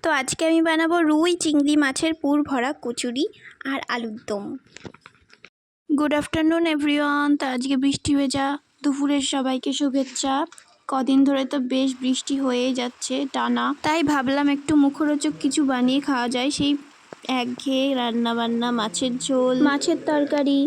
তো আজকে আমি বানাবো রুই চিংড়ি মাছের পুর ভরা কচুরি আর আলুর দম। Good afternoon everyone. তো আজকে বৃষ্টি ভেজা দুপুরের সবাইকে শুভেচ্ছা। কদিন ধরে তো বেশ বৃষ্টি হয়েই যাচ্ছে টানা, তাই ভাবলাম একটু মুখরোচক কিছু বানিয়ে খাওয়া যায়। সেই একঘেয়ে রান্নাবান্না, মাছের ঝোল, মাছের তরকারি,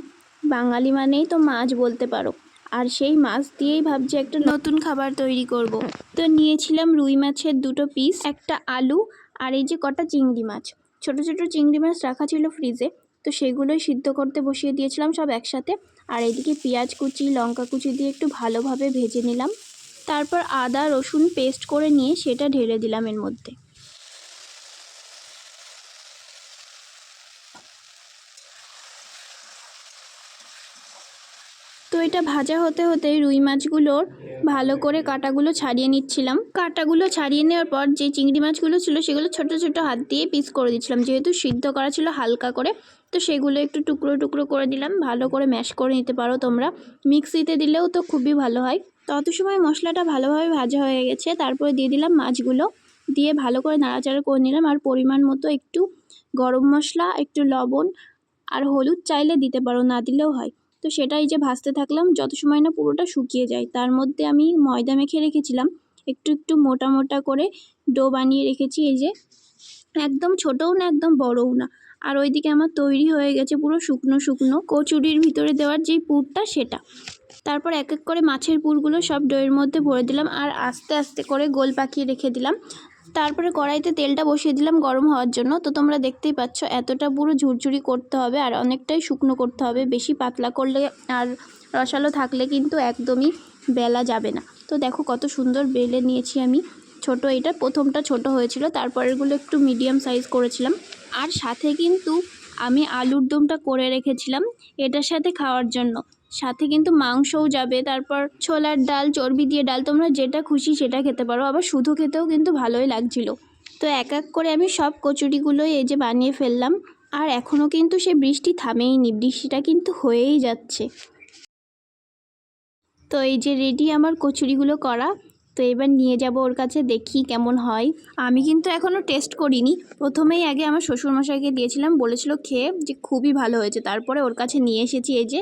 বাঙালি মানেই তো মাছ বলতে পারো। আর সেই মাছ দিয়েই ভাবছি একটা নতুন খাবার তৈরি করব। তো নিয়েছিলাম রুই মাছের 2টো পিস, একটা আলু, আর এই যে কটা চিংড়ি মাছ। ছোট ছোট চিংড়ি মাছ রাখা ছিল ফ্রিজে, তো সেগুলোই সিদ্ধ করতে বসিয়ে দিয়েছিলাম সব একসাথে। আর এদিকে পেঁয়াজ কুচি, লঙ্কা কুচি দিয়ে একটু ভালোভাবে ভেজে নিলাম। তারপর আদা রসুন পেস্ট করে নিয়ে সেটা ঢেলে দিলাম এর মধ্যে। তো এটা ভাজা হতে হতে রুই মাছগুলোর ভালো করে কাঁটাগুলো ছাড়িয়ে নিচ্ছিলাম। কাঁটাগুলো ছাড়িয়ে নেওয়ার পর যে চিংড়ি মাছগুলো ছিল সেগুলো ছোট ছোট হাত দিয়ে পিস করে দিচ্ছিলাম, যেহেতু সিদ্ধ করা ছিল হালকা করে। তো সেগুলো একটু টুকরো টুকরো করে দিলাম। ভালো করে ম্যাশ করে নিতে পারো তোমরা, মিক্সিতে দিলেও তো খুবই ভালো হয়। তত সময় মশলাটা ভালোভাবে ভাজা হয়ে গেছে, তারপরে দিয়ে দিলাম মাছগুলো, দিয়ে ভালো করে নাড়াচাড়া করে নিলাম। আর পরিমাণ মতো একটু গরম মশলা, একটু লবণ আর হলুদ চাইলে দিতে পারো, না দিলেও হয়। তো সেটাই যে ভাজতে থাকলাম যত সময় না পুরোটা শুকিয়ে যায়। তার মধ্যে আমি ময়দা মেখে রেখেছিলাম, একটু একটু মোটা মোটা করে ডো বানিয়ে রেখেছি। এই যে একদম ছোটও না একদম বড়ও না। আর ওইদিকে আমার তৈরি হয়ে গেছে পুরো শুকনো শুকনো কচুরির ভিতরে দেওয়ার যেই পুরটা সেটা। তারপর এক এক করে মাছের পুরগুলো সব ডোয়ের মধ্যে ভরে দিলাম আর আস্তে আস্তে করে গোল পাকিয়ে রেখে দিলাম। তারপরে কড়াইতে তেলটা বসিয়ে দিলাম গরম হওয়ার জন্য। তো তোমরা দেখতেই পাচ্ছ এতটা পুরো ঝুরঝুরি করতে হবে আর অনেকটাই শুকনো করতে হবে। বেশি পাতলা করলে আর রসালো থাকলে কিন্তু একদমই বেলা যাবে না। তো দেখো কত সুন্দর বেলে নিয়েছি আমি। ছোট, এটা প্রথমটা ছোট হয়েছিল, তারপরেরগুলো একটু মিডিয়াম সাইজ করেছিলাম। আর সাথে কিন্তু আমি আলুর দমটা করে রেখেছিলাম এটার সাথে খাওয়ার জন্য। সাথে কিন্তু মাংসও যাবে, তারপর ছোলার ডাল, চর্বি দিয়ে ডাল, তোমরা যেটা খুশি সেটা খেতে পারো। আবার শুধু খেতেও কিন্তু ভালোই লাগছিল। তো এক এক করে আমি সব কচুরিগুলোই এই যে বানিয়ে ফেললাম। আর এখনও কিন্তু সে বৃষ্টি থামেইনি, বৃষ্টিটা কিন্তু হয়েই যাচ্ছে। তো এই যে রেডি আমার কচুরিগুলো করা। তো এবার নিয়ে যাব ওর কাছে, দেখি কেমন হয়। আমি কিন্তু এখনও টেস্ট করিনি, প্রথমেই আগে আমার শ্বশুরমশাইকে দিয়েছিলাম, বলেছিল খেয়ে যে খুবই ভালো হয়েছে। তারপরে ওর কাছে নিয়ে এসেছি এই যে।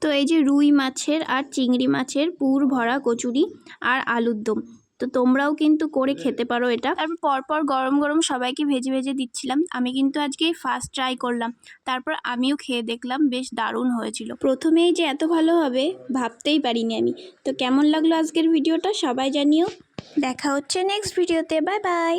তো এই যে রুই মাছের আর চিংড়ি মাছের পুর ভরা কচুরি আর আলুর দম। তো তোমরাও কিন্তু করে খেতে পারো এটা। তারপর পরপর গরম গরম সবাইকে ভেজে ভেজে দিচ্ছিলাম। আমি কিন্তু আজকে ফার্স্ট ট্রাই করলাম, তারপর আমিও খেয়ে দেখলাম, বেশ দারুণ হয়েছিল। প্রথমেই যে এত ভালো হবে ভাবতেই পারিনি আমি। তো কেমন লাগলো আজকের ভিডিওটা সবাই জানিও। দেখা হচ্ছে নেক্সট ভিডিওতে। Bye bye.